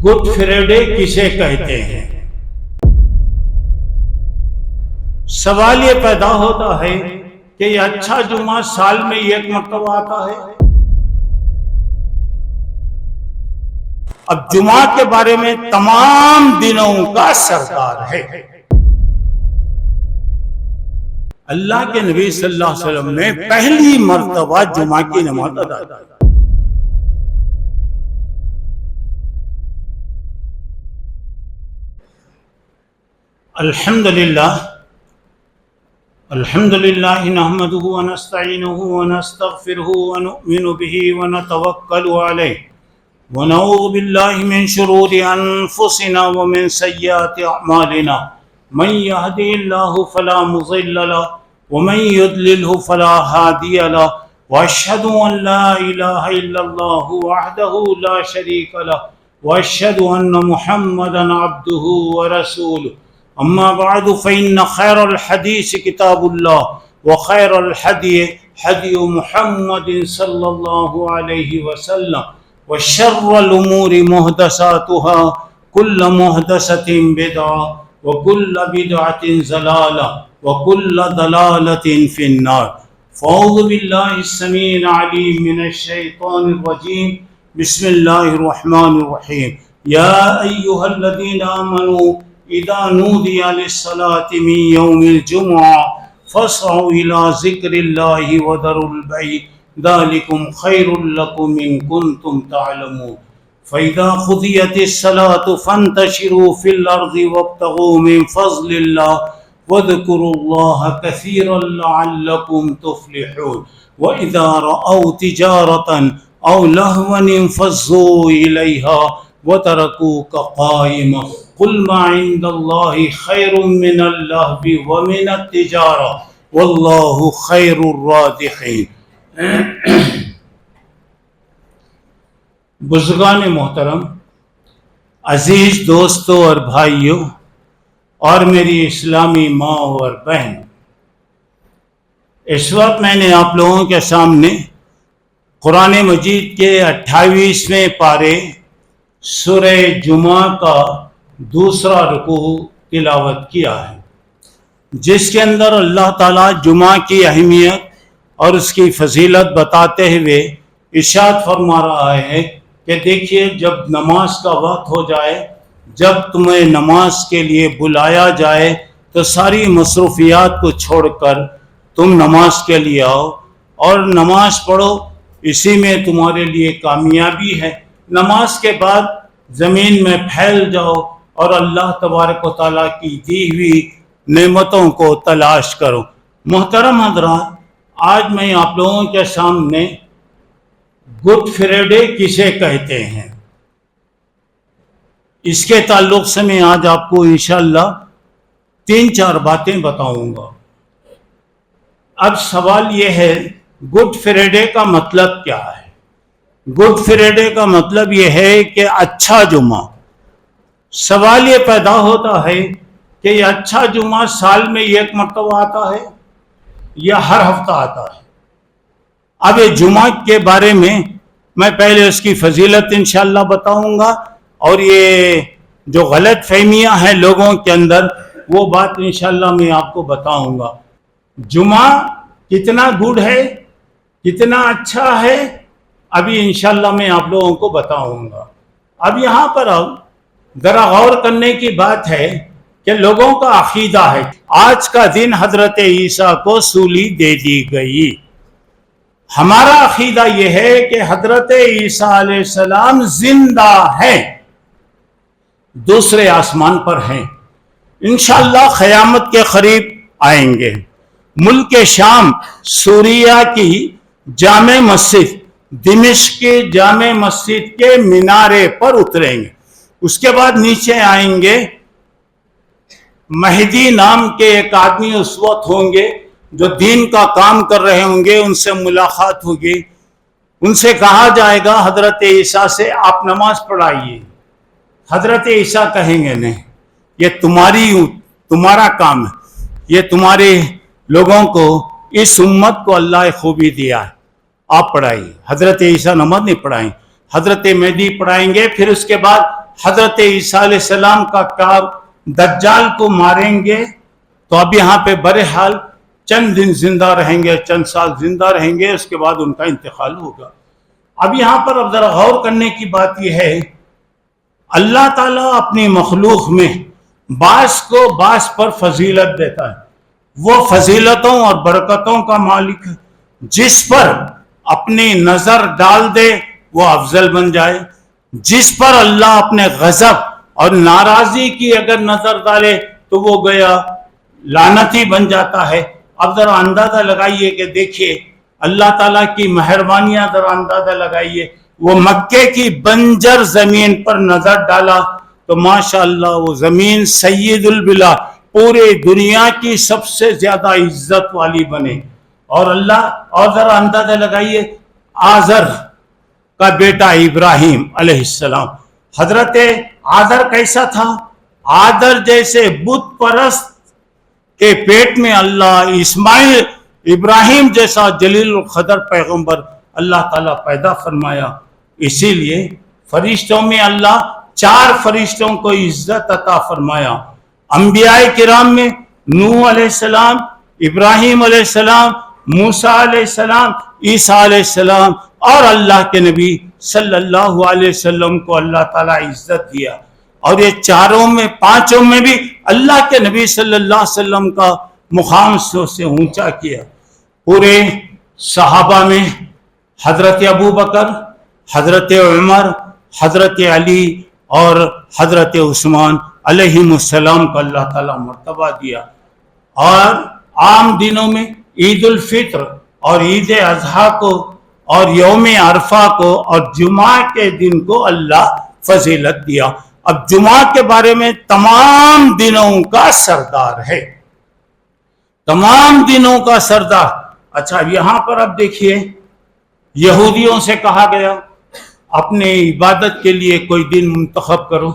Good Friday کسے کہتے ہیں؟ سوال یہ پیدا ہوتا ہے کہ یہ اچھا جمعہ سال میں ایک مرتبہ آتا ہے۔ اب جمعہ کے بارے میں تمام دنوں کا سردار ہے۔ اللہ کے نبی صلی اللہ علیہ وسلم نے پہلی مرتبہ جمعہ کی نماز ادا کی۔ الحمدللہ نحمده ونستعینه ونستغفره ونؤمن به ونتوکل علیہ ونعوذ باللہ من شرور انفسنا ومن سیئات اعمالنا من يهده الله فلا مضل له ومن يضلل فلا هادي له واشهد ان لا اله الا الله وحده لا شريك له واشهد ان محمدا عبده ورسوله اما بعد فإن خير الحديث كتاب الله وخير الهدي هدي محمد صلى الله عليه وسلم وشر الأمور محدثاتها كل محدثة بدعة وكل بدعة ضلالة وكل ضلالة في النار فأعوذ بالله السميع العليم من الشيطان الرجيم بسم الله الرحمن الرحيم يا أيها الذين آمنوا اذا نودي للصلاة من يوم الجمعة فاسعوا الى ذكر الله وذروا البيع ذلكم خير لكم ان كنتم تعلمون فاذا قضيت الصلاة فانتشروا في الارض وابتغوا من فضل الله واذكروا الله كثيرا لعلكم تفلحون واذا رأوا تجارة او لهوا انفضوا اليها وتركوك قائما قل ما عند الله خير من اللهو ومن التجارة والله خير الرازقين۔ بزرگان محترم، عزیز دوستوں اور بھائیوں اور میری اسلامی ماں اور بہن، اس وقت میں نے آپ لوگوں کے سامنے قرآن مجید کے 28ویں پارے سورہ جمعہ کا دوسرا رکوع تلاوت کیا ہے، جس کے اندر اللہ تعالیٰ جمعہ کی اہمیت اور اس کی فضیلت بتاتے ہوئے ارشاد فرما رہا ہے کہ دیکھیے، جب نماز کا وقت ہو جائے، جب تمہیں نماز کے لیے بلایا جائے تو ساری مصروفیات کو چھوڑ کر تم نماز کے لیے آؤ اور نماز پڑھو، اسی میں تمہارے لیے کامیابی ہے۔ نماز کے بعد زمین میں پھیل جاؤ اور اللہ تبارک و تعالیٰ کی دی ہوئی نعمتوں کو تلاش کرو۔ محترم حضرات، آج میں آپ لوگوں کے سامنے گڈ فرائیڈے کسے کہتے ہیں اس کے تعلق سے میں آج آپ کو انشاءاللہ 3-4 باتیں بتاؤں گا۔ اب سوال یہ ہے، گڈ فرائیڈے کا مطلب کیا ہے؟ گڈ فرائیڈے کا مطلب یہ ہے کہ اچھا جمعہ۔ سوال یہ پیدا ہوتا ہے کہ یہ اچھا جمعہ سال میں ایک مرتبہ آتا ہے یا ہر ہفتہ آتا ہے؟ اب یہ جمعہ کے بارے میں پہلے اس کی فضیلت انشاءاللہ بتاؤں گا، اور یہ جو غلط فہمیاں ہیں لوگوں کے اندر وہ بات انشاءاللہ میں آپ کو بتاؤں گا۔ جمعہ کتنا گڈ ہے، کتنا اچھا ہے، ابھی انشاءاللہ میں آپ لوگوں کو بتاؤں گا۔ اب یہاں پر ذرا غور کرنے کی بات ہے کہ لوگوں کا عقیدہ ہے آج کا دن حضرت عیسیٰ کو سولی دے دی گئی۔ ہمارا عقیدہ یہ ہے کہ حضرت عیسیٰ علیہ السلام زندہ ہیں، دوسرے آسمان پر ہیں، انشاءاللہ قیامت کے قریب آئیں گے۔ ملک شام سوریہ کی جامع مسجد، دمشق کی جامع مسجد کے مینارے پر اتریں گے، اس کے بعد نیچے آئیں گے۔ مہدی نام کے ایک آدمی اس وقت ہوں گے جو دین کا کام کر رہے ہوں گے، ان سے ملاقات ہوگی، ان سے کہا جائے گا حضرت عیسیٰ سے آپ نماز پڑھائیے۔ حضرت عیسیٰ کہیں گے نہیں، یہ تمہارا کام ہے، یہ تمہارے لوگوں کو، اس امت کو اللہ خوبی دیا ہے، آپ پڑھائیے۔ حضرت عیسیٰ نماز نہیں پڑھائیں، حضرت مہدی پڑھائیں گے، پھر اس کے بعد حضرت عیسیٰ علیہ السلام کا کیا دجال کو ماریں گے تو اب یہاں پہ بہرحال چند دن زندہ رہیں گے، چند سال زندہ رہیں گے، اس کے بعد ان کا انتقال ہوگا۔ اب یہاں پر اب ذرا غور کرنے کی بات یہ ہے، اللہ تعالیٰ اپنی مخلوق میں بعض کو بعض پر فضیلت دیتا ہے، وہ فضیلتوں اور برکتوں کا مالک ہے، جس پر اپنی نظر ڈال دے وہ افضل بن جائے، جس پر اللہ اپنے غضب اور ناراضی کی اگر نظر ڈالے تو وہ گیا لعنتی بن جاتا ہے۔ اب ذرا اندازہ لگائیے کہ دیکھیے اللہ تعالیٰ کی مہربانیاں، ذرا اندازہ لگائیے، وہ مکے کی بنجر زمین پر نظر ڈالا تو ماشاءاللہ وہ زمین سید البلا، پورے دنیا کی سب سے زیادہ عزت والی بنے۔ اور اللہ، اور ذرا اندازہ لگائیے آزر کا بیٹا ابراہیم علیہ السلام، حضرت آزر کیسا تھا؟ آزر جیسے بت پرست کے پیٹ میں اللہ اسماعیل، ابراہیم جیسا جلیل القدر پیغمبر اللہ تعالیٰ پیدا فرمایا۔ اسی لیے فرشتوں میں اللہ 4 فرشتوں کو عزت عطا فرمایا۔ انبیاء کرام میں نوح علیہ السلام، ابراہیم علیہ السلام، موسیٰ علیہ السلام، عیسیٰ علیہ السلام، اور اللہ کے نبی صلی اللہ علیہ وسلم کو اللہ تعالیٰ عزت دیا۔ اور یہ 4 میں 5 میں بھی اللہ کے نبی صلی اللہ علیہ وسلم کا مقام سے اونچا کیا۔ پورے صحابہ میں حضرت ابو بکر، حضرت عمر، حضرت علی اور حضرت عثمان علیہم السلام کو اللہ تعالیٰ مرتبہ دیا۔ اور عام دنوں میں عید الفطر اور عید اضحیٰ کو اور یوم عرفہ کو اور جمعہ کے دن کو اللہ فضیلت دیا۔ اب جمعہ کے بارے میں تمام دنوں کا سردار ہے، تمام دنوں کا سردار۔ اچھا یہاں پر اب دیکھیے، یہودیوں سے کہا گیا اپنے عبادت کے لیے کوئی دن منتخب کرو،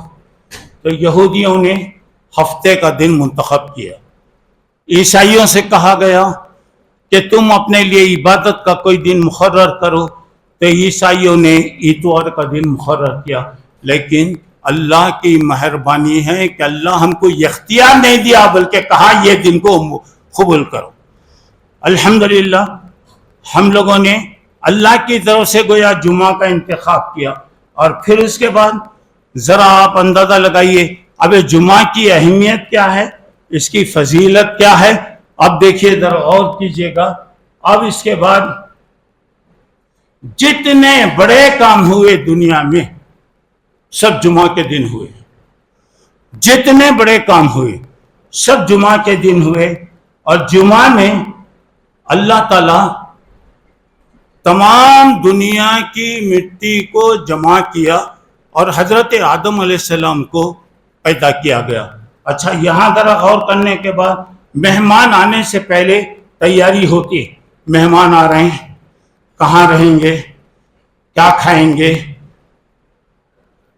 تو یہودیوں نے ہفتے کا دن منتخب کیا۔ عیسائیوں سے کہا گیا کہ تم اپنے لیے عبادت کا کوئی دن مقرر کرو، تو عیسائیوں نے اتوار کا دن مقرر کیا۔ لیکن اللہ کی مہربانی ہے کہ اللہ ہم کو اختیار نہیں دیا، بلکہ کہا یہ دن کو قبول کرو۔ الحمدللہ ہم لوگوں نے اللہ کی طرف سے گویا جمعہ کا انتخاب کیا۔ اور پھر اس کے بعد ذرا آپ اندازہ لگائیے اب جمعہ کی اہمیت کیا ہے، اس کی فضیلت کیا ہے۔ اب دیکھیے ذرا غور کیجئے گا، اب اس کے بعد جتنے بڑے کام ہوئے دنیا میں سب جمعہ کے دن ہوئے، جتنے بڑے کام ہوئے سب جمعہ کے دن ہوئے۔ اور جمعہ میں اللہ تعالیٰ تمام دنیا کی مٹی کو جمع کیا اور حضرت آدم علیہ السلام کو پیدا کیا گیا۔ اچھا یہاں ذرا غور کرنے کے بعد مہمان آنے سے پہلے تیاری ہوتی ہے، مہمان آ رہے ہیں، کہاں رہیں گے، کیا کھائیں گے،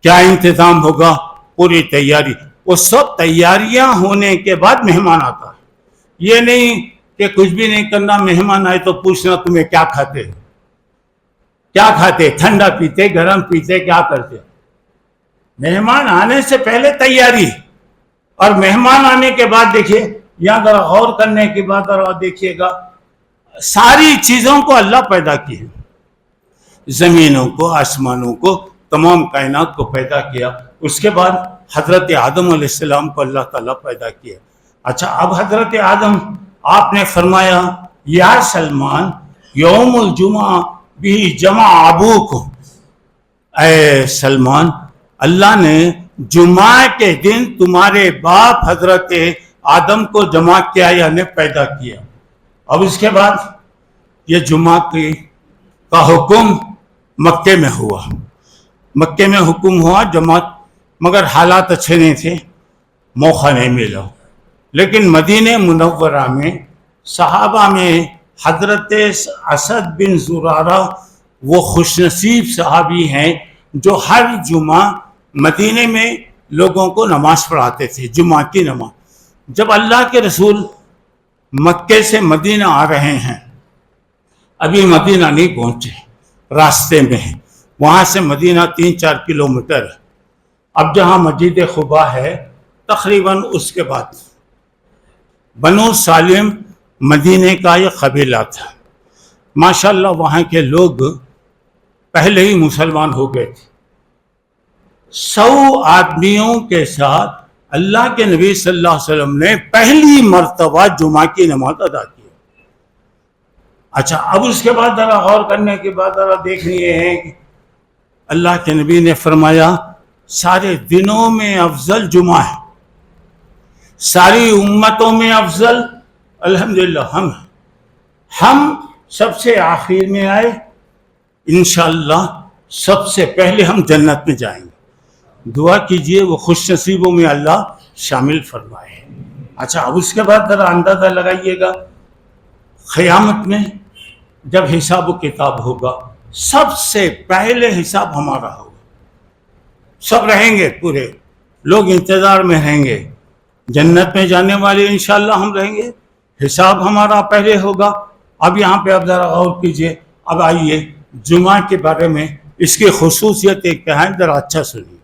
کیا انتظام ہوگا، پوری تیاری۔ وہ سب تیاریاں ہونے کے بعد مہمان آتا ہے۔ یہ نہیں کہ کچھ بھی نہیں کرنا، مہمان آئے تو پوچھنا تمہیں کیا کھاتے، کیا کھاتے، ٹھنڈا پیتے، گرم پیتے، کیا کرتے۔ مہمان آنے سے پہلے تیاری، اور مہمان آنے کے بعد دیکھیے یہاں ذرا غور کرنے کے بعد ذرا دیکھیے گا ساری چیزوں کو اللہ پیدا کی ہے، زمینوں کو، آسمانوں کو، تمام کائنات کو پیدا کیا۔ اس کے بعد حضرت آدم علیہ السلام کو اللہ تعالیٰ پیدا کیا۔ اچھا اب حضرت آدم آپ نے فرمایا یا سلمان یوم الجمعہ بھی جمع ابوکم، اے سلمان اللہ نے جمعہ کے دن تمہارے باپ حضرت آدم کو جمع کیا یعنی پیدا کیا۔ اب اس کے بعد یہ جمعہ کا حکم مکے میں ہوا، مکے میں حکم ہوا جماعت، مگر حالات اچھے نہیں تھے، موقع نہیں ملا۔ لیکن مدینہ منورہ میں صحابہ میں حضرت اسد بن زرارہ وہ خوش نصیب صحابی ہیں جو ہر جمعہ مدینہ میں لوگوں کو نماز پڑھاتے تھے، جمعہ کی نماز۔ جب اللہ کے رسول مکے سے مدینہ آ رہے ہیں، ابھی مدینہ نہیں پہنچے، راستے میں ہیں، وہاں سے مدینہ 3-4 کلومیٹر ہے۔ اب جہاں مسجد قباء ہے تقریباً اس کے بعد بنو سالم مدینے کا یہ قبیلہ تھا. ماشاءاللہ وہاں کے لوگ پہلے ہی مسلمان ہو گئے تھے. 100 آدمیوں کے ساتھ اللہ کے نبی صلی اللہ علیہ وسلم نے پہلی مرتبہ جمعہ کی نماز ادا کی. اچھا اب اس کے بعد ذرا غور کرنے کے بعد ذرا دیکھنا یہ ہے کہ اللہ کے نبی نے فرمایا سارے دنوں میں افضل جمعہ ہے, ساری امتوں میں افضل الحمدللہ ہم سب سے آخر میں آئے, انشاءاللہ سب سے پہلے ہم جنت میں جائیں گے. دعا کیجئے وہ خوش نصیبوں میں اللہ شامل فرمائے. اچھا اب اس کے بعد ذرا اندازہ لگائیے گا قیامت میں جب حساب و کتاب ہوگا سب سے پہلے حساب ہمارا ہوگا. سب رہیں گے, پورے لوگ انتظار میں رہیں گے, جنت میں جانے والے انشاءاللہ ہم رہیں گے, حساب ہمارا پہلے ہوگا. اب یہاں پہ اب ذرا غور کیجئے. اب آئیے جمعہ کے بارے میں اس کی خصوصیت ایک کیا ہے ذرا اچھا سنیے.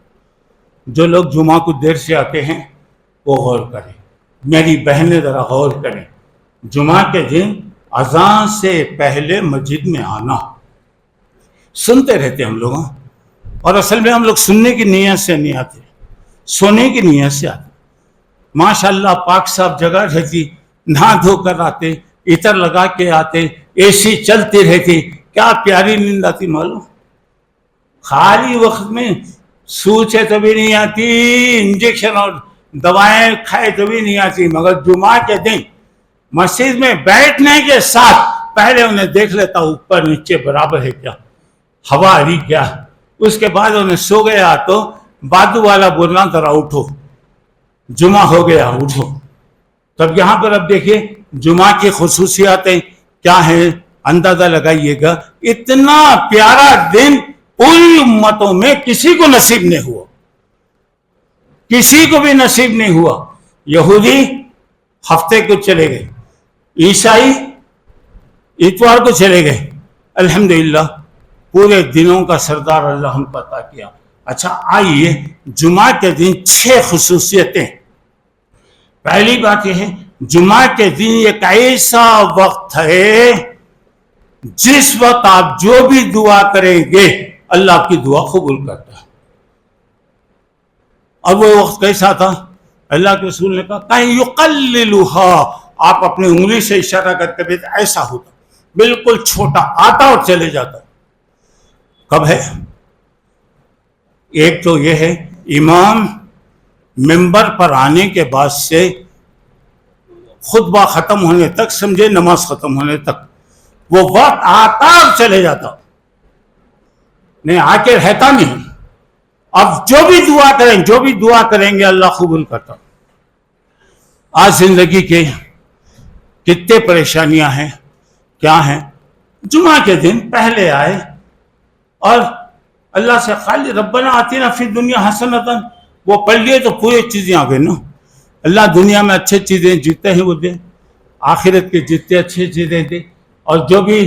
جو لوگ جمعہ کو دیر سے آتے ہیں وہ غور کریں, میری بہنیں ذرا غور کریں. جمعہ کے دن اذان سے پہلے مسجد میں آنا. سنتے رہتے ہم لوگ, اور اصل میں ہم لوگ سننے کی نیت سے نہیں آتے, سونے کی نیت سے آتے. ماشاءاللہ پاک صاحب جگہ رہتی, نہا دھو کر آتے, عطر لگا کے آتے, اے سی چلتی رہتی, کیا پیاری نیند آتی معلوم. خالی وقت میں سوچے تبھی نہیں آتی, انجیکشن اور دوائیں کھائے تبھی نہیں آتی, مگر جمعہ کے دن مسجد میں بیٹھنے کے ساتھ پہلے انہیں دیکھ لیتا اوپر نیچے برابر ہے کیا, ہوا آ رہی کیا. اس کے بعد انہیں سو گیا تو بادو والا بولنا ذرا اٹھو جمعہ ہو گیا اٹھو. تب یہاں پر اب دیکھیے جمعہ کی خصوصیاتیں کیا ہیں اندازہ لگائیے گا. اتنا پیارا دن پوری امتوں میں کسی کو نصیب نہیں ہوا, کسی کو بھی نصیب نہیں ہوا. یہودی ہفتے کو چلے گئے, عیسائی اتوار کو چلے گئے, الحمدللہ پورے دنوں کا سردار اللہ ہم کو عطا کیا. اچھا آئیے جمعہ کے دن 6 خصوصیتیں. پہلی بات یہ ہے جمعہ کے دن ایک ایسا وقت ہے جس وقت آپ جو بھی دعا کریں گے اللہ آپ کی دعا قبول کرتا ہے. اور وہ وقت کیسا تھا؟ اللہ کے رسول نے کہا کہیں یقللها, آپ اپنی انگلی سے اشارہ کرتے ہوئے ایسا ہوتا, بالکل چھوٹا آتا اور چلے جاتا. کب ہے؟ ایک تو یہ ہے امام منبر پر آنے کے بعد سے خطبہ ختم ہونے تک, سمجھے نماز ختم ہونے تک, وہ وقت آتا اور چلے جاتا, نہیں آ کے رہتا نہیں. اب جو بھی دعا کریں گے اللہ قبول کرتا. آج زندگی کے کتنے پریشانیاں ہیں, کیا ہیں. جمعہ کے دن پہلے آئے اور اللہ سے خالی ربنا آتینا فی الدنیا حسنۃ وہ پڑھ لیے تو پوری چیزیں آ گئی نا. اللہ دنیا میں اچھے چیزیں جتنے ہیں وہ دے, آخرت کے جتنے اچھے چیزیں دے, اور جو بھی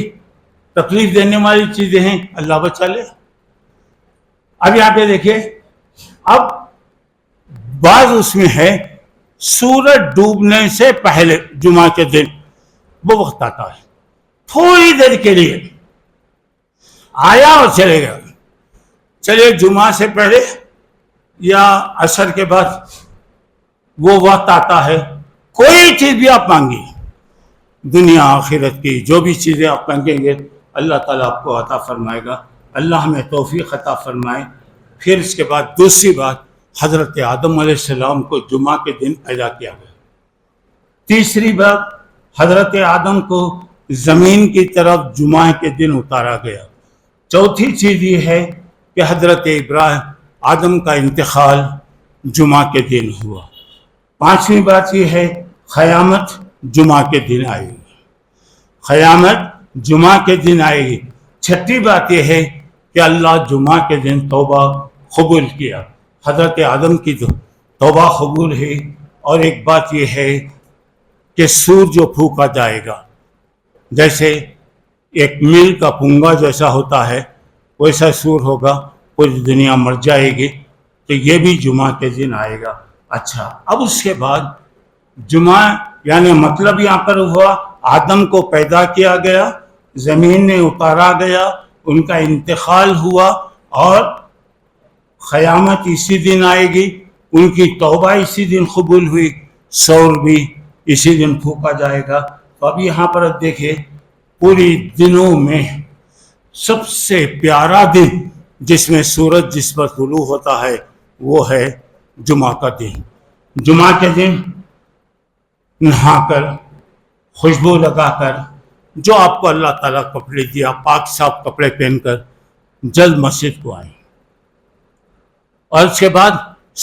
تکلیف دینے والی چیزیں ہیں اللہ بچا لے. اب یہاں پہ دیکھیے, اب بعض اس میں ہے سورج ڈوبنے سے پہلے جمعہ کے دن وہ وقت آتا ہے, تھوڑی دیر کے لیے آیا اور چلے گیا. چلیے جمعہ سے پہلے یا عصر کے بعد وہ وقت آتا ہے, کوئی چیز بھی آپ مانگی دنیا آخرت کی, جو بھی چیزیں آپ مانگیں گے اللہ تعالیٰ آپ کو عطا فرمائے گا. اللہ ہمیں توفیق عطا فرمائے. پھر اس کے بعد دوسری بات, حضرت آدم علیہ السلام کو جمعہ کے دن پیدا کیا گیا. تیسری بات, حضرت آدم کو زمین کی طرف جمعہ کے دن اتارا گیا. چوتھی چیز یہ ہے کہ حضرت آدم کا انتقال جمعہ کے دن ہوا. پانچویں بات یہ ہے قیامت جمعہ کے دن آئے گی, قیامت جمعہ کے دن آئے گی. چھٹی بات یہ ہے کہ اللہ جمعہ کے دن توبہ قبول کیا, حضرت آدم کی توبہ قبول ہے. اور ایک بات یہ ہے کہ سور جو پھونکا جائے گا, جیسے ایک میل کا پنگا جیسا ہوتا ہے ویسا سور ہوگا, پوری دنیا مر جائے گی. تو یہ بھی جمعہ کے دن آئے گا. اچھا، اب اس کے بعد جمعہ یعنی مطلب یہاں پر ہوا آدم کو پیدا کیا گیا، زمین میں اتارا گیا، ان کا انتقال ہوا، اور قیامت اسی دن آئے گی، ان کی توبہ اسی دن قبول ہوئی، سور بھی اسی دن پھونکا جائے گا. تو اب یہاں پر دیکھیں پوری دنوں میں سب سے پیارا دن جس میں سورج جس پر طلوع ہوتا ہے وہ ہے جمعہ کا دن. جمعہ کے دن نہا کر، خوشبو لگا کر، جو آپ کو اللہ تعالیٰ کپڑے دیا پاک صاف کپڑے پہن کر جلد مسجد کو آئیں، اور اس کے بعد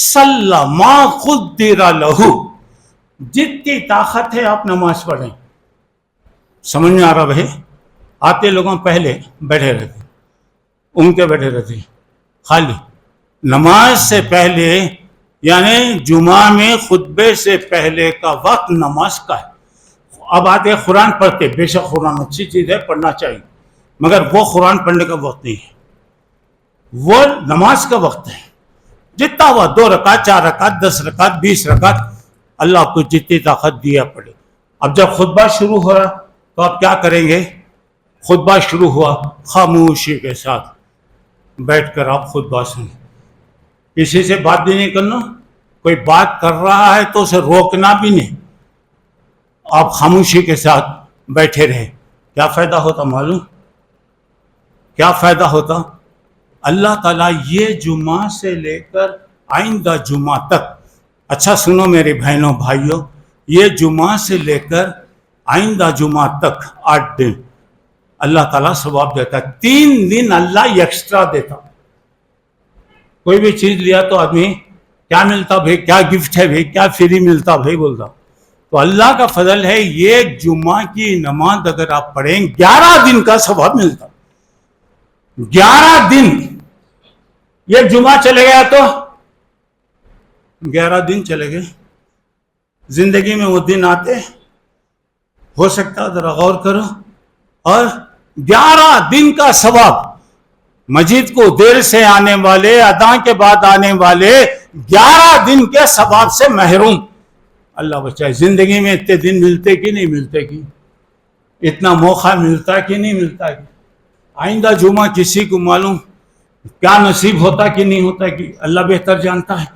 صلی ما قدر لہو، جتنی طاقت ہے آپ نماز پڑھیں. سمجھ میں آ رہا بھائی؟ آتے لوگوں پہلے بیٹھے رہتے، ان کے بیٹھے رہتے خالی نماز سے پہلے، یعنی جمعہ میں خطبے سے پہلے کا وقت نماز کا ہے. اب آتے قرآن پڑھتے، بے شک قرآن اچھی چیز ہے، پڑھنا چاہیے، مگر وہ قرآن پڑھنے کا وقت نہیں ہے، وہ نماز کا وقت ہے. جتنا ہوا 2 رکعت 4 رکعت 10 رکعت 20 رکعت اللہ آپ کو جتنی طاقت دیا پڑے. اب جب خطبہ شروع ہو رہا تو آپ کیا کریں گے؟ خطبہ شروع ہوا، خاموشی کے ساتھ بیٹھ کر آپ خطبہ سنیں. کسی سے بات بھی نہیں کرنا، کوئی بات کر رہا ہے تو اسے روکنا بھی نہیں، آپ خاموشی کے ساتھ بیٹھے رہے. کیا فائدہ ہوتا معلوم؟ کیا فائدہ ہوتا؟ اللہ تعالیٰ یہ جمعہ سے لے کر آئندہ جمعہ تک، اچھا سنو میرے بہنوں بھائیوں، یہ جمعہ سے لے کر آئندہ جمعہ تک 8 دن اللہ تعالیٰ ثواب دیتا ہے. 3 دن اللہ ایکسٹرا دیتا. کوئی بھی چیز لیا تو آدمی کیا ملتا بھائی، کیا گفٹ ہے بھائی، کیا فری ملتا بھائی بولتا. تو اللہ کا فضل ہے، یہ جمعہ کی نماز اگر آپ پڑھیں 11 دن کا ثواب ملتا. 11 دن، یہ جمعہ چلے گیا تو 11 دن چلے گئے. زندگی میں وہ دن آتے ہو سکتا ہے، ذرا غور کرو. اور 11 دن کا ثواب، مسجد کو دیر سے آنے والے، اذان کے بعد آنے والے 11 دن کے ثواب سے محروم. اللہ بچائے. زندگی میں اتنے دن ملتے کہ نہیں ملتے کی، اتنا موقع ملتا کہ نہیں ملتا کی. آئندہ جمعہ کسی کو معلوم کیا نصیب ہوتا کہ نہیں ہوتا کہ اللہ بہتر جانتا ہے.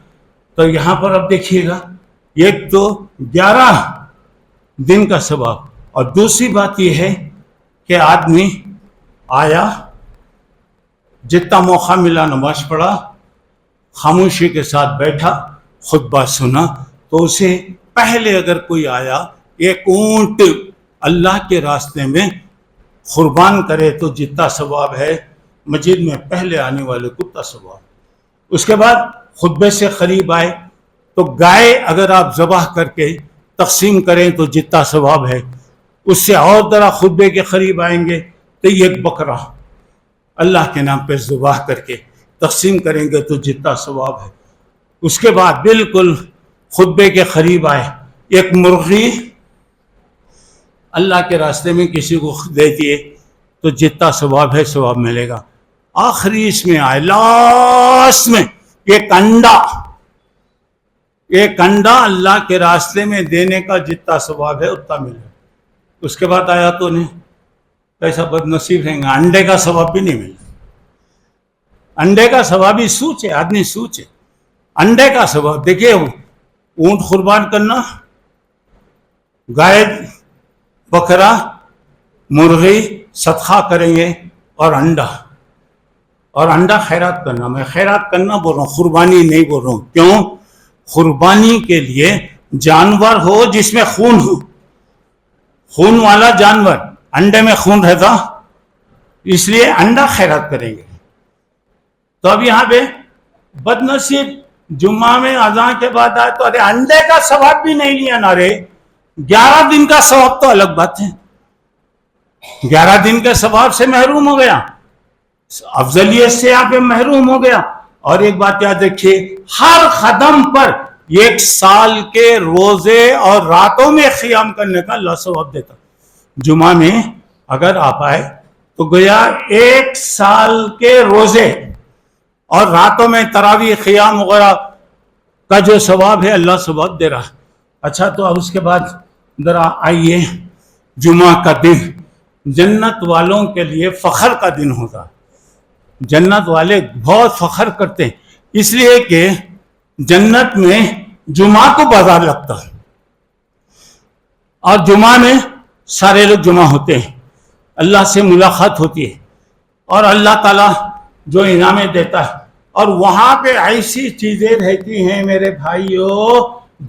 تو یہاں پر اب دیکھیے گا، ایک تو 11 دن کا ثواب، اور دوسری بات یہ ہے کہ آدمی آیا، جتنا موقع ملا نماز پڑھا، خاموشی کے ساتھ بیٹھا، خطبہ سنا. تو اسے پہلے اگر کوئی آیا ایک اونٹ اللہ کے راستے میں قربان کرے تو جتنا ثواب ہے مسجد میں پہلے آنے والے کو اتنا ثواب. اس کے بعد خطبے سے قریب آئے تو گائے اگر آپ ذبح کر کے تقسیم کریں تو جتنا ثواب ہے، اس سے اور ذرا خطبے کے قریب آئیں گے تو ایک بکرا اللہ کے نام پہ ذبح کر کے تقسیم کریں گے تو جتنا ثواب ہے. اس کے بعد بالکل خطبے کے قریب آئے، ایک مرغی اللہ کے راستے میں کسی کو دے دیے تو جتنا ثواب ہے ثواب ملے گا. آخری اس میں آئے، لاسٹ میں ایک انڈا اللہ کے راستے میں دینے کا جتنا ثواب ہے اتنا ملے گا. اس کے بعد آیا تو نہیں، کیسا بد نصیب رہیں گا، انڈے کا ثواب بھی نہیں ملے. انڈے کا ثواب ہی سوچے، آدمی سوچے انڈے کا ثواب. دیکھیے اونٹ قربان کرنا، گائے بکرا مرغی صدقہ کریں گے، اور انڈا خیرات کرنا. میں خیرات کرنا بول رہا ہوں، قربانی نہیں بول رہا ہوں. کیوں؟ قربانی کے لیے جانور ہو جس میں خون ہو، خون والا جانور، انڈے میں خون رہتا اس لیے انڈا خیرات کریں گے. تو اب یہاں پہ بد نصیب جمعہ میں اذان کے بعد آئے تو ارے انڈے کا ثواب بھی نہیں لیا نا رے. 11 دن کا ثواب تو الگ بات ہے، 11 دن کے ثواب سے محروم ہو گیا، افضلیت سے یہاں پہ محروم ہو گیا. اور ایک بات یاد رکھیے، ہر قدم پر 1 سال کے روزے اور راتوں میں قیام کرنے کا اللہ ثواب دیتا. جمعہ میں اگر آپ آئے تو گویا 1 سال کے روزے اور راتوں میں تراویح قیام وغیرہ کا جو ثواب ہے اللہ ثواب دے رہا. اچھا تو اب اس کے بعد ذرا آئیے، جمعہ کا دن جنت والوں کے لیے فخر کا دن ہوتا. جنت والے بہت فخر کرتے ہیں، اس لیے کہ جنت میں جمعہ کو بازار لگتا ہے اور جمعہ میں سارے لوگ جمع ہوتے ہیں، اللہ سے ملاقات ہوتی ہے اور اللہ تعالیٰ جو انعامیں دیتا ہے. اور وہاں پہ ایسی چیزیں رہتی ہیں میرے بھائیوں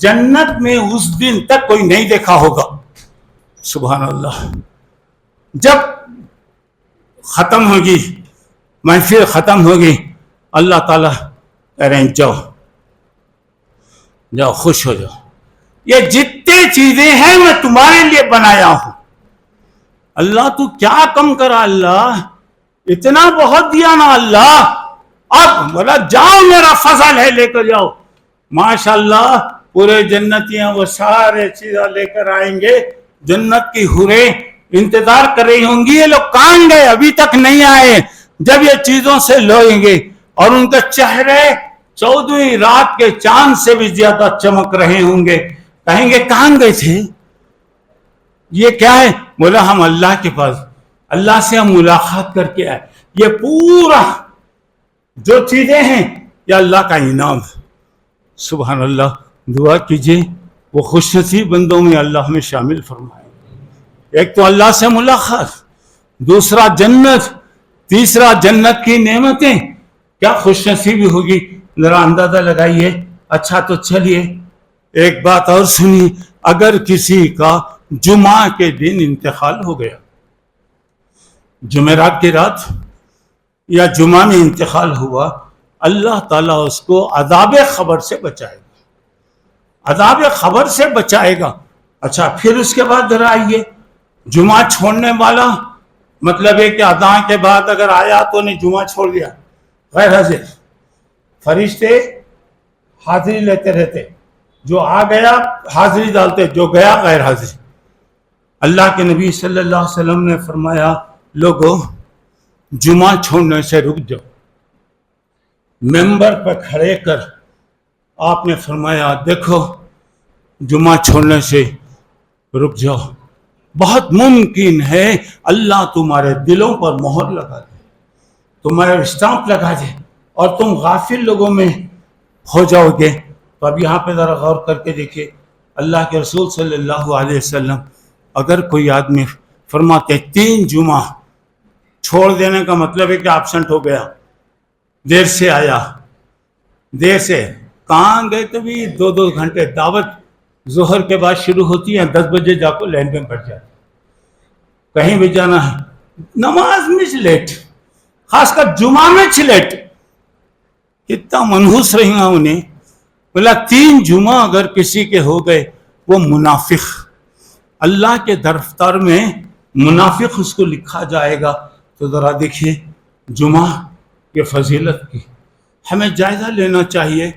جنت میں اس دن تک کوئی نہیں دیکھا ہوگا. سبحان اللہ. جب ختم ہوگی محفل، ختم ہوگی، اللہ تعالیٰ کہہ رہے ہیں جاؤ جاؤ خوش ہو جاؤ، یہ جتنے چیزیں ہیں میں تمہارے لیے بنایا ہوں. اللہ تو کیا کم کرا، اللہ اتنا بہت دیا نا اللہ. اب بولا جاؤ میرا فضل ہے لے کر جاؤ. ماشاءاللہ پورے جنتیاں وہ سارے چیزیں لے کر آئیں گے. جنت کی حوریں انتظار کر رہی ہوں گی، یہ لوگ کہاں گئے ابھی تک نہیں آئے. جب یہ چیزوں سے لوئیں گے اور ان کے چہرے 14ویں رات کے چاند سے بھی زیادہ چمک رہے ہوں گے، کہیں گے کہاں گئے تھے، یہ کیا ہے؟ بولا ہم اللہ کے پاس، اللہ سے ہم ملاقات کر کے آئے. یہ پورا جو چیزیں ہیں یہ اللہ کا انعام. سبحان اللہ. دعا کیجئے وہ خوش نصیب بندوں میں اللہ ہمیں شامل فرمائے. ایک تو اللہ سے ملاقات، دوسرا جنت، تیسرا جنت کی نعمتیں. کیا خوش نصیبی ہوگی ذرا اندازہ لگائیے. اچھا تو چلیے ایک بات اور سنیے، اگر کسی کا جمعہ کے دن انتقال ہو گیا، جمعرات کی رات یا جمعہ میں انتقال ہوا، اللہ تعالیٰ اس کو عذاب قبر سے بچائے گا، عذاب قبر سے بچائے گا. اچھا پھر اس کے بعد ذرا آئیے، جمعہ چھوڑنے والا مطلب ہے کہ اذان کے بعد اگر آیا تو نے جمعہ چھوڑ دیا، غیر حاضر. فرشتے حاضری لیتے رہتے، جو آ گیا حاضری ڈالتے، جو گیا غیر حاضر. اللہ کے نبی صلی اللہ علیہ وسلم نے فرمایا لوگوں جمعہ چھوڑنے سے رک جاؤ. ممبر پر کھڑے کر آپ نے فرمایا دیکھو جمعہ چھوڑنے سے رک جاؤ، بہت ممکن ہے اللہ تمہارے دلوں پر مہر لگا دے، تمہارے اسٹامپ لگا دے اور تم غافل لوگوں میں ہو جاؤ گے. تو اب یہاں پہ ذرا غور کر کے دیکھیے، اللہ کے رسول صلی اللہ علیہ وسلم اگر کوئی آدمی فرماتے 3 جمعہ چھوڑ دینے کا مطلب ہے کہ ایبسنٹ ہو گیا، دیر سے آیا، دیر سے کہاں گئے، تو بھی 2 گھنٹے دعوت ظہر کے بعد شروع ہوتی ہے، 10 بجے جا کو لائن میں بیٹھ جاتے، کہیں بھی جانا ہے، نماز میں لیٹ، خاص کر جمعہ میں لیٹ. کتنا منحوس رہی گا انہیں. بولا 3 جمعہ اگر کسی کے ہو گئے وہ منافق، اللہ کے دفتر میں منافق اس کو لکھا جائے گا. تو ذرا دیکھیے جمعہ کی فضیلت کی ہمیں جائزہ لینا چاہیے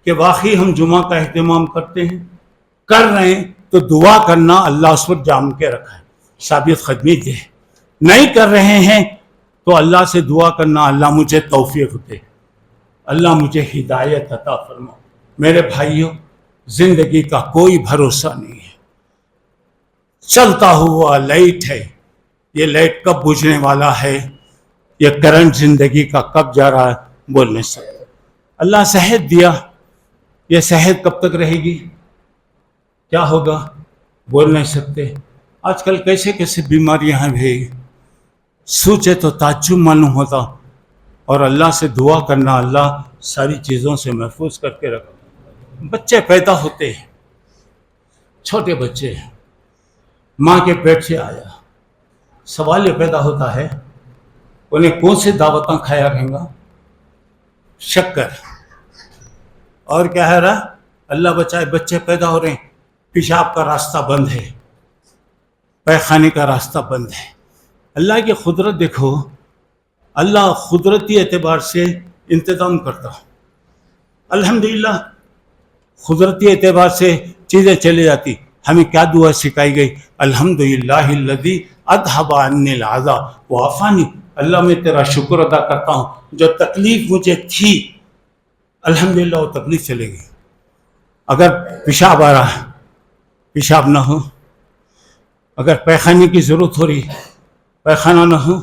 کہ واقعی ہم جمعہ کا اہتمام کرتے ہیں، کر رہے ہیں تو دعا کرنا اللہ اس پر جام کے رکھا ہے، ثابت قدمی دے. نہیں کر رہے ہیں تو اللہ سے دعا کرنا اللہ مجھے توفیق دے، اللہ مجھے ہدایت عطا فرما. میرے بھائیوں زندگی کا کوئی بھروسہ نہیں ہے، چلتا ہوا لائٹ ہے، یہ لائٹ کب بجھنے والا ہے، یہ کرنٹ زندگی کا کب جا رہا ہے بول نہیں سکتے. اللہ صحت دیا، یہ صحت کب تک رہے گی، کیا ہوگا بول نہیں سکتے. آج کل کیسے کیسے بیماریاں ہیں بھائی، سوچے تو تعجب معلوم ہوتا. اور اللہ سے دعا کرنا اللہ ساری چیزوں سے محفوظ کر کے رکھا. بچے پیدا ہوتے ہیں، چھوٹے بچے ماں کے پیٹ سے آیا، سوال یہ پیدا ہوتا ہے انہیں کون سے دعوتاں کھایا رہیں گا، شکر اور کیا ہے رہا. اللہ بچائے بچے پیدا ہو رہے ہیں، پیشاب کا راستہ بند ہے، پیخانے کا راستہ بند ہے. اللہ کی قدرت دیکھو، اللہ قدرتی اعتبار سے انتظام کرتا. الحمدللہ قدرتی اعتبار سے چیزیں چلی جاتی. ہمیں کیا دعا سکھائی گئی، الحمدللہ الذی اذھب عنی العذاب وعافانی. اللہ میں تیرا شکر ادا کرتا ہوں جو تکلیف مجھے تھی الحمدللہ وہ تکلیف چلے گئی. اگر پیشاب آ رہا ہے پیشاب نہ ہو, اگر پیخانے کی ضرورت ہو رہی پیخانہ نہ ہو,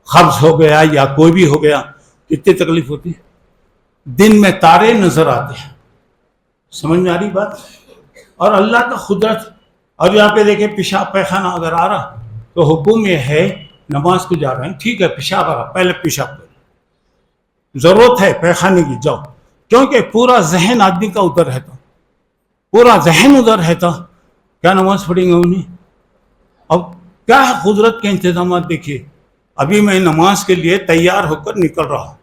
قبض ہو گیا یا کوئی بھی ہو گیا, کتنی تکلیف ہوتی ہے. دن میں تارے نظر آتے ہیں, سمجھ میں آ رہی بات. اور اللہ کا قدرت. اور یہاں پہ دیکھیں پیشاب پیخانہ اگر آ رہا تو حکم یہ ہے نماز کو جا رہے ہیں ٹھیک ہے پیشاب آ رہا پہلے پیشاب کرو, ضرورت ہے پیخانے کی جاؤ, کیونکہ پورا ذہن آدمی کا ادھر رہتا, پورا ذہن ادھر رہتا, کیا نماز پڑھیں گے انہیں. اب کیا ہے قدرت کے انتظامات دیکھیے. ابھی میں نماز کے لیے تیار ہو کر نکل رہا ہوں,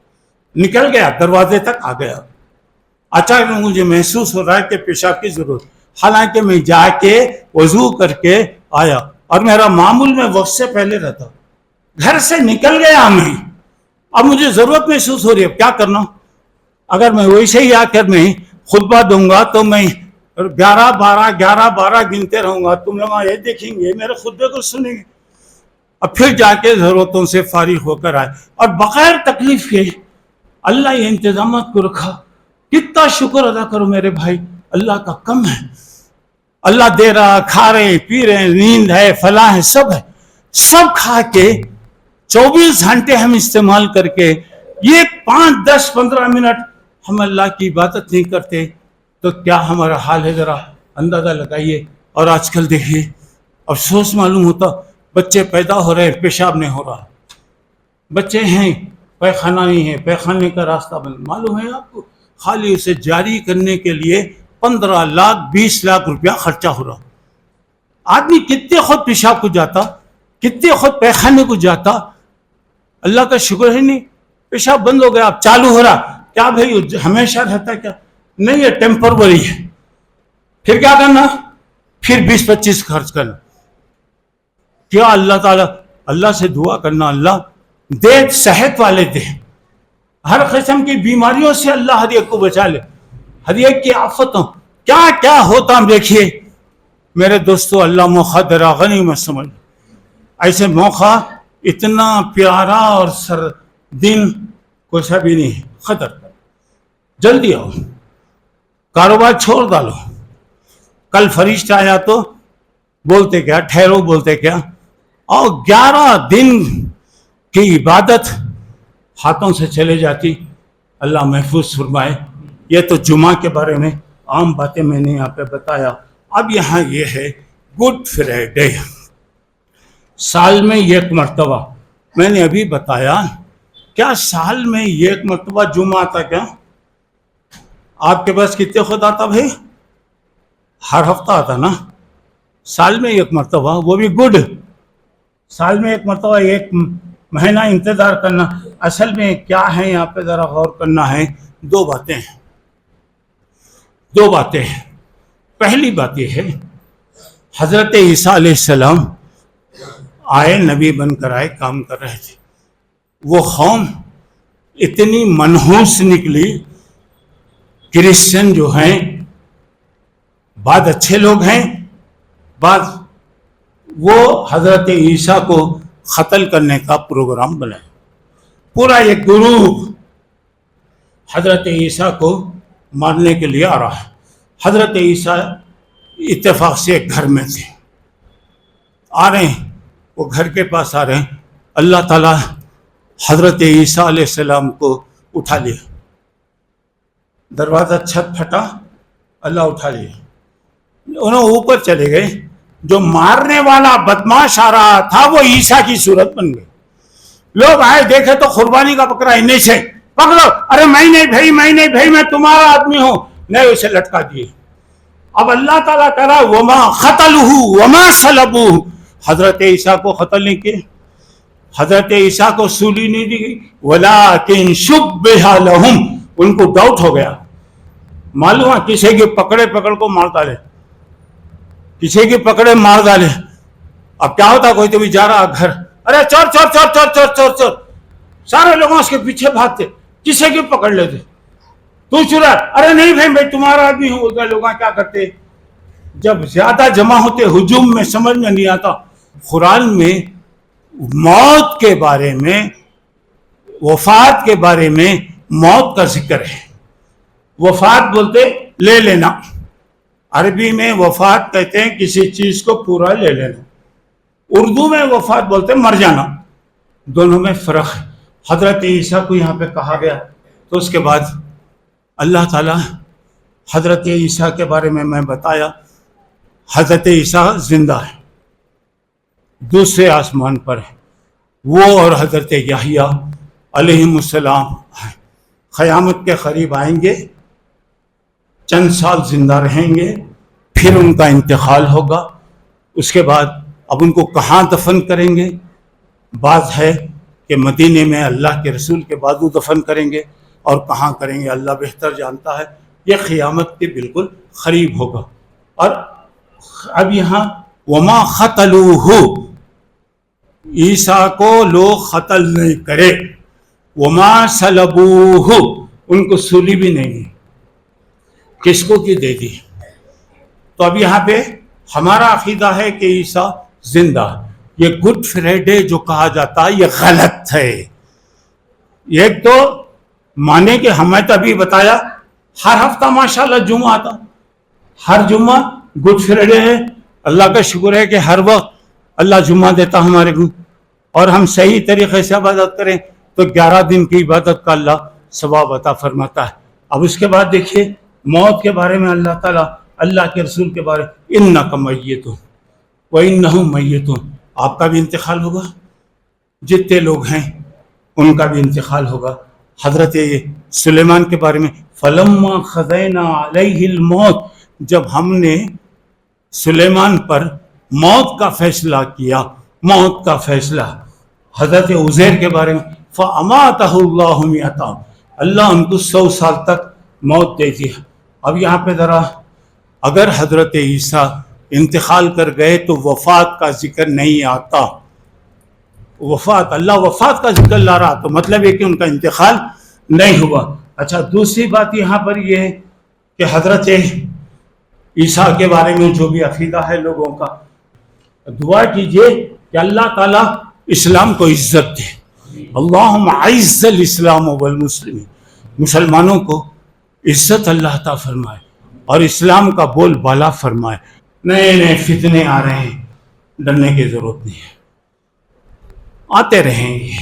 نکل گیا دروازے تک آ گیا, اچانک مجھے محسوس ہو رہا ہے کہ پیشاب کی ضرورت, حالانکہ میں جا کے وضو کر کے آیا اور میرا معمول میں وقت سے پہلے رہتا, گھر سے نکل گیا میں, اب مجھے ضرورت محسوس ہو رہی ہے, اب کیا کرنا. اگر میں ویسے ہی آ کر میں خطبہ دوں گا تو میں 11-12 گنتے رہوں گا, تم لوگ یہ دیکھیں گے میرے خطبے کو سنیں گے. اب پھر جا کے ضرورتوں سے فارغ ہو کر آئے اور بغیر تکلیف کے اللہ یہ انتظامات کو رکھا. کتنا شکر ادا کرو میرے بھائی, اللہ کا کم ہے. اللہ دے رہا, کھا رہے پی رہے, نیند ہے فلاں ہے سب ہے, سب کھا کے 24 گھنٹے ہم استعمال کر کے یہ 5, 10, 15 منٹ ہم اللہ کی عبادت نہیں کرتے تو کیا ہمارا حال ہے, ذرا اندازہ لگائیے. اور آج کل دیکھیے افسوس معلوم ہوتا, بچے پیدا ہو رہے پیشاب نہیں ہو رہا, بچے ہیں پیخانہ نہیں ہے, پیخانے کا راستہ بند. معلوم ہے آپ کو خالی اسے جاری کرنے کے لیے 15 لاکھ 20 لاکھ روپیہ خرچہ ہو رہا. آدمی کتنے خود پیشاب کو جاتا, کتنے خود پیخانے کو جاتا. اللہ کا شکر ہے نہیں پیشاب بند ہو گیا, اب چالو ہو رہا. کیا بھائی ہمیشہ رہتا کیا نہیں, ہے ٹیمپروری ہے. پھر کیا کرنا, پھر 20-25 خرچ کرنا. کیا اللہ تعالیٰ, اللہ سے دعا کرنا اللہ دے صحت والے دے, ہر قسم کی بیماریوں سے اللہ ہر ایک کو بچا لے, ہر ایک کی آفتوں. کیا کیا ہوتا ہم دیکھیے میرے دوستو, اللہ موقع درا غنیمت سمجھ. ایسے موقع اتنا پیارا اور سر دن کوئی سا بھی نہیں, خطر جلدی آؤ, کاروبار چھوڑ ڈالو. کل فرشتہ آیا تو بولتے کیا, ٹھہرو بولتے کیا, اور 11 دن کی عبادت ہاتھوں سے چلے جاتی. اللہ محفوظ فرمائے. یہ تو جمعہ کے بارے میں عام باتیں میں نے یہاں پہ بتایا. اب یہاں یہ ہے گڈ فرائیڈے, سال میں ایک مرتبہ. میں نے ابھی بتایا کیا سال میں ایک مرتبہ جمعہ آتا کیا؟ آپ کے پاس کتنے خود آتا بھائی؟ ہر ہفتہ آتا نا. سال میں ایک مرتبہ, وہ بھی گڈ. سال میں ایک مرتبہ, ایک مہینہ انتظار کرنا. اصل میں کیا ہے یہاں پہ ذرا غور کرنا ہے. دو باتیں ہیں. پہلی بات یہ ہے حضرت عیسیٰ علیہ السلام آئے, نبی بن کر آئے, کام کر رہے تھے. وہ قوم اتنی منحوس نکلی, کرسچن جو ہیں بعض اچھے لوگ ہیں, بعض وہ حضرت عیسیٰ کو قتل کرنے کا پروگرام بنائے. پورا ایک گروپ حضرت عیسیٰ کو مارنے کے لیے آ رہا ہے. حضرت عیسیٰ اتفاق سے ایک گھر میں تھے, آ رہے ہیں, وہ گھر کے پاس آ رہے ہیں. اللہ تعالیٰ حضرت عیسیٰ علیہ السلام کو اٹھا لیا. دروازہ چھت پھٹا, اللہ اٹھا لیا. انہوں اوپر چلے گئے. جو مارنے والا بدماش آ رہا تھا وہ عیسیٰ کی صورت بن گئی. لوگ آئے, دیکھے تو قربانی کا بکرا انہیں سے پکڑو. ارے میں نہیں بھائی, میں تمہارا آدمی ہوں. نہیں, اسے لٹکا دیے. اب اللہ تعالیٰ کہہ رہا وما قتلوہ وما صلبوہ, حضرت عیسیٰ کو قتل نہیں کیے, حضرت عیسیٰ کو سولی نہیں دی گئی, ولیکن شبہ لہم, ان کو ڈاؤٹ ہو گیا. معلوم ہے کسی کے پکڑ کو مار ڈالے, کسی کے پکڑے مار ڈالے. اب کیا ہوتا, کوئی تو بھی جا رہا گھر, ارے چور, سارے لوگوں اس کے پیچھے بھاگتے, کسی کے پکڑ لیتے. تو چورا, ارے نہیں بھائی تمہارا آدمی ہوں. لوگ کیا کرتے, جب زیادہ جمع ہوتے ہجوم میں سمجھ میں نہیں آتا. قرآن میں موت کے بارے میں، وفات کے بارے میں موت کا ذکر ہے. وفات بولتے لے لینا، عربی میں وفات کہتے ہیں کسی چیز کو پورا لے لینا. اردو میں وفات بولتے مر جانا. دونوں میں فرق ہے. حضرت عیسیٰ کو یہاں پہ کہا گیا تو اس کے بعد اللہ تعالیٰ حضرت عیسیٰ کے بارے میں بتایا. حضرت عیسیٰ زندہ ہے، دوسرے آسمان پر ہے. وہ اور حضرت یحییٰ علیہ السلام قیامت کے قریب آئیں گے، چند سال زندہ رہیں گے، پھر ان کا انتقال ہوگا. اس کے بعد اب ان کو کہاں دفن کریں گے؟ بعض ہے کہ مدینے میں اللہ کے رسول کے بازو دفن کریں گے، اور کہاں کریں گے اللہ بہتر جانتا ہے. یہ قیامت کے بالکل قریب ہوگا. اور اب یہاں وما قتلوہ، عیسیٰ کو لوگ قتل نہیں کرے. وما صلبوہ، ان کو سولی بھی نہیں دی. کس کو کی دے دی؟ تو اب یہاں پہ ہمارا عقیدہ ہے کہ عیسیٰ زندہ ہے. یہ گڈ فرائیڈے جو کہا جاتا ہے یہ غلط ہے. ایک تو مانے کہ ہمیں تو ابھی بتایا ہر ہفتہ ماشاءاللہ جمعہ آتا، ہر جمعہ گڈ فرائیڈے ہے. اللہ کا شکر ہے کہ ہر وقت اللہ جمعہ دیتا ہمارے کو، اور ہم صحیح طریقے سے عبادت کریں تو 11 دن کی عبادت کا اللہ ثواب عطا فرماتا ہے. اب اس کے بعد دیکھیے موت کے بارے میں اللہ تعالیٰ اللہ کے رسول کے بارے انک میت وانہم میتون، آپ کا بھی انتقال ہوگا، جتنے لوگ ہیں ان کا بھی انتقال ہوگا. حضرت سلیمان کے بارے میں فلما قضینا علیہ الموت، جب ہم نے سلیمان پر موت کا فیصلہ کیا، موت کا فیصلہ. حضرت عزیر کے بارے میں فاماتہ اللہ 100 عام، اللہ ان کو 100 سال تک موت دے دیا. اب یہاں پہ ذرا اگر حضرت عیسیٰ انتقال کر گئے تو وفات کا ذکر نہیں آتا. وفات، اللہ وفات کا ذکر لا رہا تو مطلب ہے کہ ان کا انتقال نہیں ہوا. اچھا، دوسری بات یہاں پر یہ ہے کہ حضرت عیسیٰ کے بارے میں جو بھی عقیدہ ہے لوگوں کا، دعا کیجئے کہ اللہ تعالیٰ اسلام کو عزت دے. اللہم اعز الاسلام والمسلمین، مسلمانوں کو عزت اللہ تعالیٰ فرمائے اور اسلام کا بول بالا فرمائے. نئے نئے فتنے آ رہے ہیں، ڈرنے کی ضرورت نہیں ہے، آتے رہیں گے.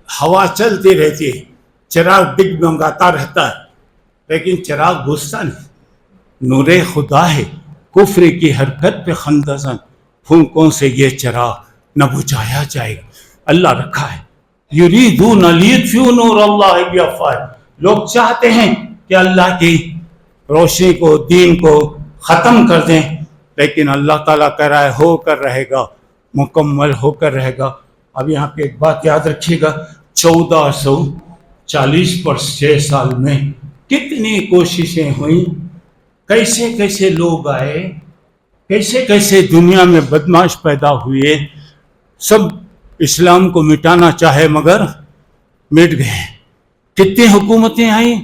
ہوا چلتی رہتی ہے، چراغ ڈگمگاتا رہتا ہے لیکن چراغ بجھتا نہیں. نور خدا ہے کفر کی حرکت پہ خندزن، پھونکوں سے یہ چراغ نہ بجھایا جائے گا. اللہ رکھا ہے یریدون لیطفئوا نور اللہ بافواہہم، لوگ چاہتے ہیں کہ اللہ کی روشنی کو، دین کو ختم کر دیں، لیکن اللہ تعالیٰ کہہ رہا ہے ہو کر رہے گا، مکمل ہو کر رہے گا. اب یہاں پہ ایک بات یاد رکھیے گا، 1440 پر 6 سال میں کتنی کوششیں ہوئیں، کیسے کیسے لوگ آئے، کیسے کیسے دنیا میں بدماش پیدا ہوئے، سب اسلام کو مٹانا چاہے مگر مٹ گئے. کتنی حکومتیں آئیں،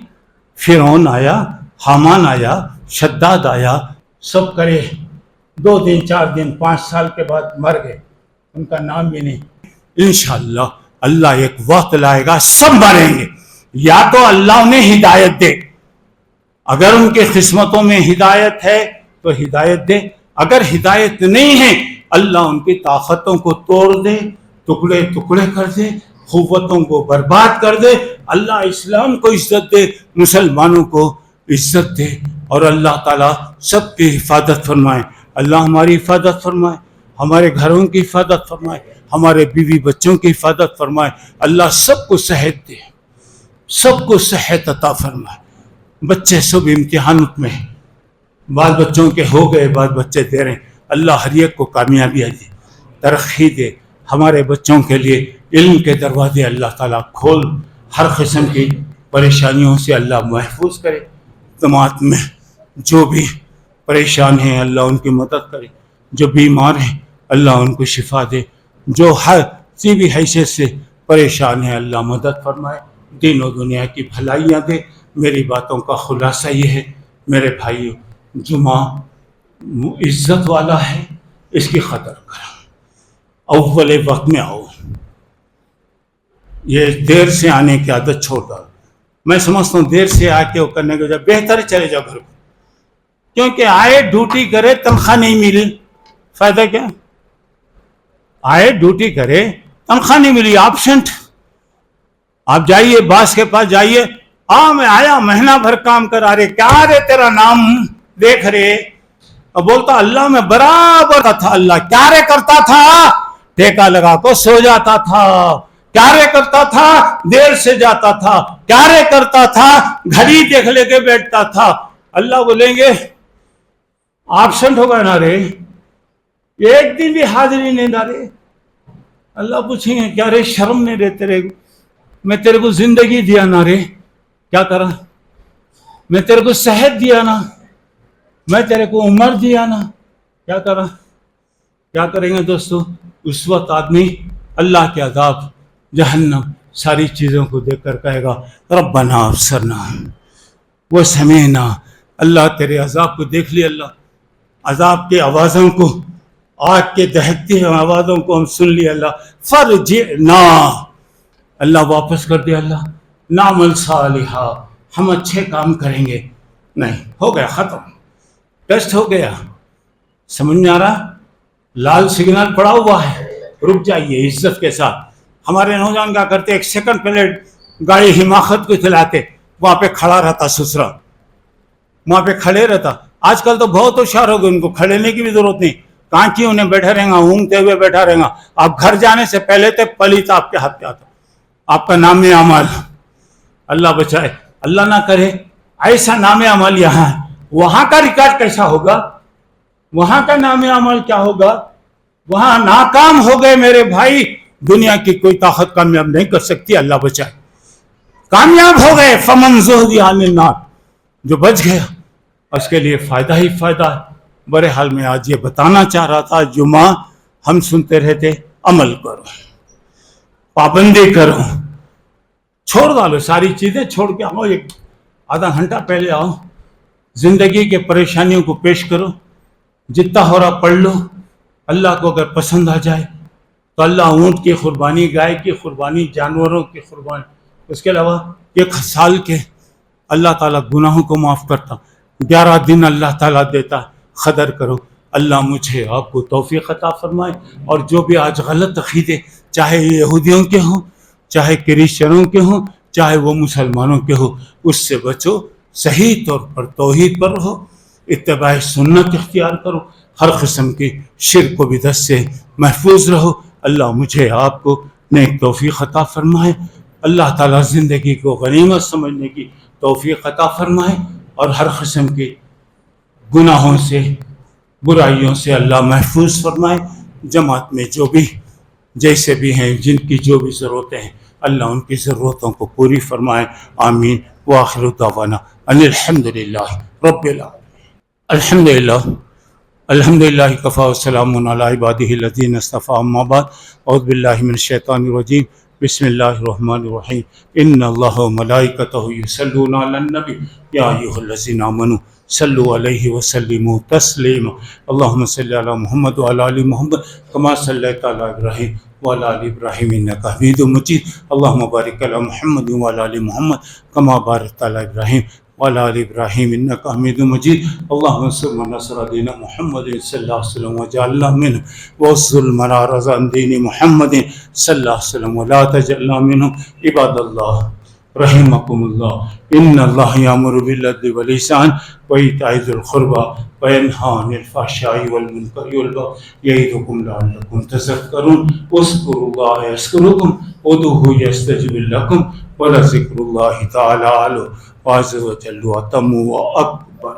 فرعون آیا، حامان آیا، شداد آیا، سب کرے 2 دن 4 دن 5 سال کے بعد مر گئے، ان کا نام بھی نہیں. انشاءاللہ اللہ ایک وقت لائے گا سب مریں گے. یا تو اللہ انہیں ہدایت دے، اگر ان کے قسمتوں میں ہدایت ہے تو ہدایت دے، اگر ہدایت نہیں ہے اللہ ان کی طاقتوں کو توڑ دے، ٹکڑے ٹکڑے کر دے، قوتوں کو برباد کر دے. اللہ اسلام کو عزت دے، مسلمانوں کو عزت دے، اور اللہ تعالیٰ سب کی حفاظت فرمائے. اللہ ہماری حفاظت فرمائے، ہمارے گھروں کی حفاظت فرمائے، ہمارے بیوی بچوں کی حفاظت فرمائے. اللہ سب کو صحت دے، سب کو صحت عطا فرمائے. بچے سب امتحانات میں ہیں، بعض بچوں کے ہو گئے، بعض بچے دے رہے ہیں. اللہ ہر ایک کو کامیابی دے، ترقی دے. ہمارے بچوں کے لیے علم کے دروازے اللہ تعالیٰ کھول، ہر قسم کی پریشانیوں سے اللہ محفوظ کرے. جماعت میں جو بھی پریشان ہیں اللہ ان کی مدد کرے، جو بیمار ہیں اللہ ان کو شفا دے، جو ہر کسی بھی حیثیت سے پریشان ہیں اللہ مدد فرمائے، دین و دنیا کی بھلائیاں دے. میری باتوں کا خلاصہ یہ ہے میرے بھائیو، جمعہ عزت والا ہے، اس کی قدر کرو. اول وقت میں آؤ. یہ دیر سے آنے کی عادت چھوڑ دو. میں سمجھتا ہوں دیر سے آ کے وہ کرنے کے بہتر چلے جاؤ گھر کو, کیونکہ آئے ڈیوٹی کرے تنخواہ نہیں ملی, فائدہ کیا؟ آئے ڈیوٹی کرے تنخواہ نہیں ملی, آبسینٹ. آپ جائیے باس کے پاس جائیے, میں آیا مہینہ بھر کام کرا رہے, کیا رے تیرا نام دیکھ رہے, اور بولتا اللہ میں برابر کا تھا. اللہ کیا رے کرتا تھا؟ ٹیکا لگا کو سو جاتا تھا. کیا رے کرتا تھا؟ دیر سے جاتا تھا. کیا رے کرتا تھا؟ گھڑی دیکھ لے کے بیٹھتا تھا. اللہ بولیں گے آبسنٹ ہوگا نا رے, ایک دن بھی حاضری نہیں ڈالے. اللہ پوچھیں گے کیا رے شرم نہیں رے تیرے, میں تیرے کو زندگی دیا نا رے, کیا کرا؟ میں تیرے کو صحت دیا نا, میں تیرے کو عمر دیا نا, کیا کرا؟ کیا کریں گے دوستو؟ اس وقت آدمی اللہ کے عذاب, جہنم, ساری چیزوں کو دیکھ کر کہے گا ربنا ابصرنا وسمعنا. اللہ تیرے عذاب کو دیکھ لیا, اللہ عذاب کے آوازوں کو, آگ کے دہکتی ہوئی آوازوں کو ہم سن لیا. اللہ فرجعنا, اللہ واپس کر دیا. اللہ نعمل صالحا, ہم اچھے کام کریں گے. نہیں, ہو گیا, ختم, ٹیسٹ ہو گیا. سمجھ میں آ رہا؟ لال سگنل پڑا ہوا ہے, رک جائیے عزت کے ساتھ. ہمارے نوجوان کیا کرتے, ایک سیکنڈ پہلے گاڑی حماقت کو چلاتے, وہاں پہ کھڑا رہتا سسرا, وہاں پہ کھڑے رہتا. آج کل تو بہت ہوشیار ہو گئے, ان کو کھڑنے کی بھی ضرورت نہیں, کانچی انہیں بیٹھا رہے گا, اونگتے ہوئے بیٹھا رہے گا. آپ گھر جانے سے پہلے تھے پلیت آپ کے ہاتھ پہ آتا, آپ کا نام اعمال. اللہ بچائے, اللہ نہ کرے ایسا نام عمل یہاں ہے, وہاں کا ریکارڈ کیسا ہوگا؟ وہاں کا نام عمل کیا ہوگا؟ وہاں ناکام ہو گئے میرے بھائی, دنیا کی کوئی طاقت کامیاب نہیں کر سکتی. اللہ بچائے, کامیاب ہو گئے. فمن زحزح عن النار, جو بچ گیا اس کے لیے فائدہ ہی فائدہ ہے. برے حال میں آج یہ بتانا چاہ رہا تھا, جمعہ ہم سنتے رہتے, عمل کرو, پابندی کرو, چھوڑ ڈالو ساری چیزیں, چھوڑ کے آؤ, ایک آدھا گھنٹہ پہلے آؤ, زندگی کے پریشانیوں کو پیش کرو, جتنا ہو رہا پڑھ لو. اللہ کو اگر پسند آ جائے تو اللہ اونٹ کی قربانی, گائے کی قربانی, جانوروں کی قربانی, اس کے علاوہ 1 سال کے اللہ تعالیٰ گناہوں کو معاف کرتا, 11 دن اللہ تعالیٰ دیتا. قدر کرو. اللہ مجھے آپ کو توفیق عطا فرمائے, اور جو بھی آج غلط عقیدے, چاہے یہودیوں کے ہوں, چاہے کرسچنوں کے ہوں, چاہے وہ مسلمانوں کے ہوں, اس سے بچو. صحیح طور پر توحید پر رہو, اتباع سنت اختیار کرو, ہر قسم کی شرک و بدعت سے محفوظ رہو. اللہ مجھے آپ کو نیک توفیق عطا فرمائے. اللہ تعالیٰ زندگی کو غنیمت سمجھنے کی توفیق عطا فرمائے, اور ہر قسم کے گناہوں سے, برائیوں سے اللہ محفوظ فرمائے. جماعت میں جو بھی جیسے بھی ہیں, جن کی جو بھی ضرورتیں ہیں, اللہ ان کی ضرورتوں کو پوری فرمائے. آمین. وآخر دعوانا ان الحمد للہ رب العالمین. الحمد للہ کفا والسلام علی عبادہ الذین اصطفیٰ. اما بعد, اعوذ باللہ من الشیطان الرجیم. بسم اللہ الرحمن الرحیم. ان اللہ وملائکتہ یصلون علی النبی یا ایھا الذین آمنوا صلوا علیہ وسلموا تسلیما. اللہم صلی علی محمد وعلی آل محمد کما صلیت علی ابراہیم وعلی آل ابراہیم انک حمید مجید. اللہم بارک علی محمد وعلی آل محمد کما بارکت علی ابراہیم وعلی آل ابراہیم انک حمید مجید. اللہم انصر من نصر دین محمد صلی اللہ علیہ وسلم وجعلنا منہ, وانصر من اعرض عن دین محمد صلی اللہ علیہ وسلم ولا تجعلنا منہ. عباد اللہ رحمکم اللہ, ان اللہ یامر بالعدل والاحسان وایتاء ذی القربی وینہی عن الفحشاء والمنکر والبغی یعظکم لعلکم تذکرون. اذکروا اللہ یذکرکم ادعوہ یستجب لکم ولذکر اللہ تعالی اعلی وعز وجل واتم واکبر.